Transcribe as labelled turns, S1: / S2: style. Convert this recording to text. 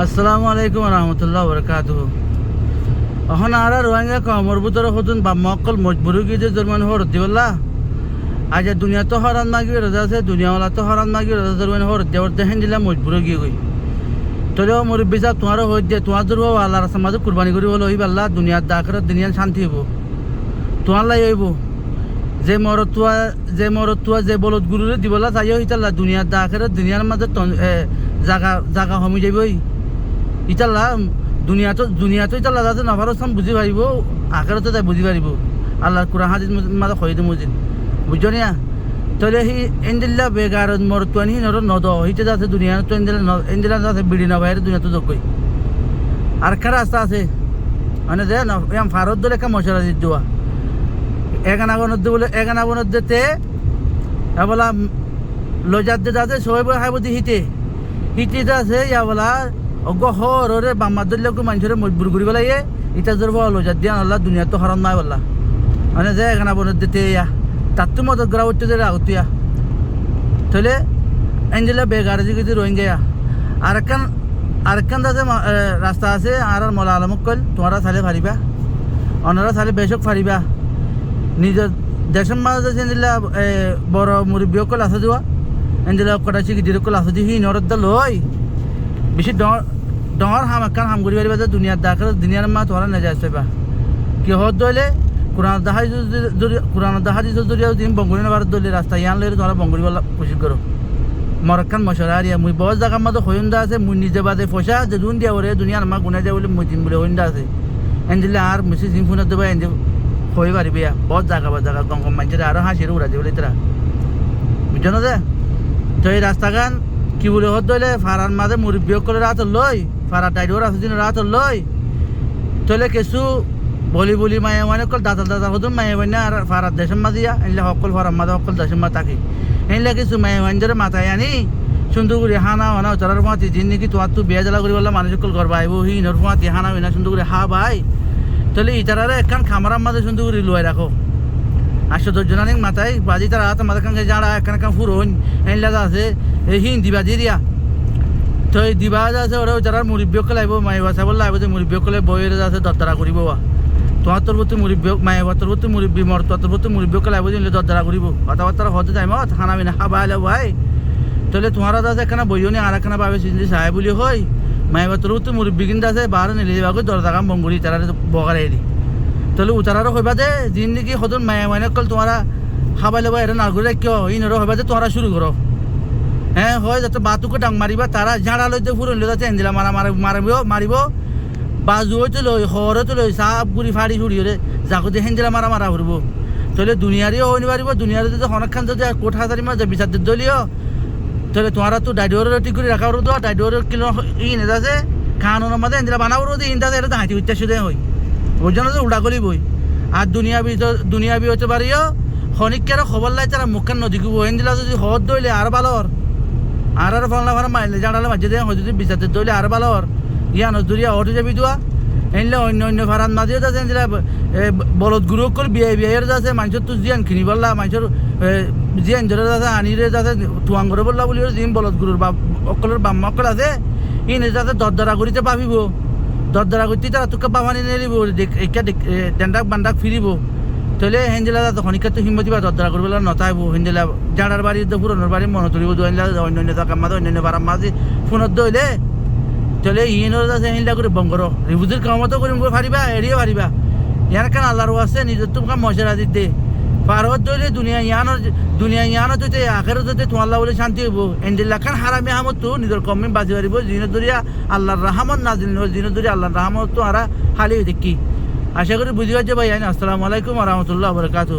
S1: আসসালামু আলাইকুম রহমতুল্লাহ বরকাতুহ। এখন আর রোহিঙ্গা কমর ভিতরে হতুন বা মক্কল মজবুরি গিয়ে জরমান হর দিবল্লা আজ দুনিয়া তো হরান মাগি রাজা আছে দুনিয়াওয়ালা তো হরান মাগি রাজা জরমান হর দেওয়ার দেখেন দিলাম মজবুরি গিয়ে গই তোলেও মুরব্বী সাহেব তোমারও হয়ে যে তোমার জোর আল্লাহ রাস্তার মাঝে কুরবানি করি হলো হইব আল্লাহ দুনিয়ার দাখের দুনিয়ার শান্তি হইব তোমার লাই হইব যে মরতুয়া যে বলদ গুরুরে দিবলা তাই হইতাল্লা দুনিয়ার দাখের দুনিয়ার মাঝে জাগা জাগা হমি যাইবই ইতাল্লা দুনিয়া তো ইতাল্লা যাতে নভার সাম বুঝি পারিব আখেরতে তাই বুঝি পারিব আল্লাহর কুরআন হাদিস মাঝে খয়দে মুজিন বুঝছো নিয়া তাহলে হি এন্দিল্লা বেগার মরতুয়ানি নর নদ হিতে যাতে দুনিয়া তো এন্দিলা যাতে বিড়ি না বাইরে দুনিয়া তো যোগ্যই আর কার রাস্তা আছে মানে যে এম ফারত দলে একটা মশলা দি দেওয়া এগানা বনত দিতে বলা লজার দে যাতে সবাই বলে খাইব দি হিতে আছে ইয়া বলা অজ্ঞ হরে বাম্মার দলীয় মানুষের মজবুর করি পেলাই ইটা জোর লজার দিয়া আল্লাহ দুনিয়া তো হরণ নাই বললা মানে যে এগানা বনত দিতে ইয়া তার তো মদত করা উঠতে যে রাগুতিয়া তাহলে এঞ্জেলা বেগার দিকে রোহিঙ্গা আরেকখান যাতে রাস্তা আছে আর মলা আলমক কল তোমরা চালে ফারিবা অন্যরা চালে বেশক ফারিবা নিজের দেশের মাঝে এঞ্জেলা বড় মুরব্বী কল আছে যোৱা এঞ্জেলা কটাচি গিদির কল আছে হি নরদ লই বেশি ডর হাম একখান হাম করি পারিবা যে দুনিয়ার দাখের দুনিয়ার মা তোমরা নেজাইজ পাইবা কি হত দইলে কোরআন দাহাজি জরিয়া দিন বঙ্গুরি নেবার দলি রাস্তা ইয়ান লইলে তোমরা বঙ্গুরি বলা কোশিশ করো মরক্কান মশলা আরিয়া মুই বহুত জায়গার মধ্যে হইন্দা আছে মুই নিজে বাদে পয়সা যে দুন দিয়া ওরে দুনিয়ার মা গুনা যায় বলে মুই দিন বলে হইন্দা আছে এনজিলে আর মিসি জিম ফোন দেবা এনজি হই পারিবে বহুত জায়গা গঙ্গম মানুষের আরো হাসির উড়া দিয়ে বলে তারা বুঝছো না যে তো এই রাস্তাগান কি বলে হত দইলে ফারার মাঝে মুরব্বী করে রাত লই ফারা টাইডোর আছে দিন রাত লই তাহলে কিছু বলি মায়ে মানে কল দাদা হতুন মায়ে বান্না আর ফারার দেশের মাঝিয়া এনলে সকল ফারার মাঝে সকল দেশের মা থাকি এনলে কিছু মায়ে বাঞ্জরে মাথায় আনি সুন্দর করে হানা হানা তার ফাঁতি দিন নাকি তোমার তো বিয়া জ্বালা করি বললাম মানুষ সকল ঘর বাইব হি নর ফাঁতি হানা বিনা সুন্দর করে হা ভাই তাহলে ইতারারে একখান খামারার মাঝে সুন্দর করে লুয়াই রাখো 810 জনের মাথায় বাজি তারা হাতে মাথা কাছে যারা একখান ফুরন এনলে আছে হিন্দি বাজি দিয়া তো এই দিবা আছে ওরা যারা মুরব্বী লাগব মায়ে বাসা বললে লাগবে যে মুরব্বী কলে বইয়ের আছে দরদারা করিব তোমার তোর প্রতি মুরব্বী মায়ে তোর প্রতি মুরব্বী মর তোর প্রতি মুরব্বী লাগবে দিলে দরদারা করিব কথাবার্তা হতে যাই মত খানা বিনা খাবা এলে ভাই তাহলে তোমার আছে একখানা বইও নি আর একখানা পাবে সিন্দি সাহেব বলি হই মায়ে তোর প্রতি মুরব্বী কিন্তু আছে বার নিলে যাবে দরজা কাম বঙ্গুরি তারা বগারে এরি তাহলে উতারারও হইবা যে দিন নাকি হতুন মায়ে মানে কল তোমারা খাবাই লবা এটা না করে কিয় ই নর হইবা যে তোমরা শুরু করো হ্যাঁ হয় যাতে বাতুকে ডাং মারিবা তারা ঝাড়া লইতে ফুরন লো যাতে এনদিলা মারিব বাজু হইতে লই হরতে লই সাপ গুড়ি ফাড়ি ফুড়ি হলে যাকে যে হেঞ্জেলা মারা ফুরব তাহলে দুনিয়ারিও হইনি পারিব দুনিয়ারে যদি অনেকখান যদি কোট হাজারি মাঝে বিচার দলীয় তাহলে তোমারা তো ডাইডোর ঠিক করে রাখা তো ডাইডোর কিলো ই নেজাছে খানোর মাঝে এনদিলা বানাবো যে ইন্দাজে এটা হাঁটি উচ্চাস হয় ওই জন্য তো উড়া করি বই আর দুনিয়াবি হতে পারিও খনিকের খবর লাই তারা মুখান নদী কুব এনদিলা যদি হদ দইলে আর ভালোর আর ফলনা ভাড়া মাইলে জানালে মাঝে দেয় যদি বিচার দইলে আর ভালোর ইয়া নজরিয়া অটো যাবি দোয়া এনলে অন্য ভাড়াত মাঝেও যাচ্ছে এনদিলা বলদ গুরু কল বিয়ের যাচ্ছে মানুষের তো জিয়ান কিনি বললা মানুষের জিয়ান ধরে যাচ্ছে আনিরে যাচ্ছে টুয়াং করে বললা বলি জিম বলদ গুরুর অকলের বাম্মা অকল আছে ইনে যাতে দরদরা করিতে পাবিব দরদরা করতে তারা তোকে বাবানি নেলিব ডেন্ডাক বান্ডাক ফিরিব তাহলে হেঞ্জেলা খনিকা তো হিম্মতি বা দরদরা করবে নতাইব হেঞ্জেলা জাড়ার বাড়ি পুরনোর বাড়ি মনে তুলিব অন্য জায়গার মাঝে অন্য বাড়ার মাঝে ফোনত দইলে তাহলে ইয়ের আছে হিন্দা করে বঙ্গর রিবুজির কামতো করিম করে ফারিবা এড়িয়ে ফারিবা ইয়ার কেন আল্লাহর আছে নিজের তো মশলা দিতে পারত দইলে দুনিয়া ইয়ানো তো আখের যদি তোমার বলে শান্তি হইব এন্ডিল্লা খান হারামি আহমদ তো নিজের কমে বাজি পারিব জিনে দরিয়া আল্লাহর রাহমত নাজিল জিনে দরিয়া আল্লাহর রাহমত তো হারা হালি দেখি আশা করি বুঝি পারছে ভাই আসসালামু আলাইকুম রহমতুল্লাহ বরকাত।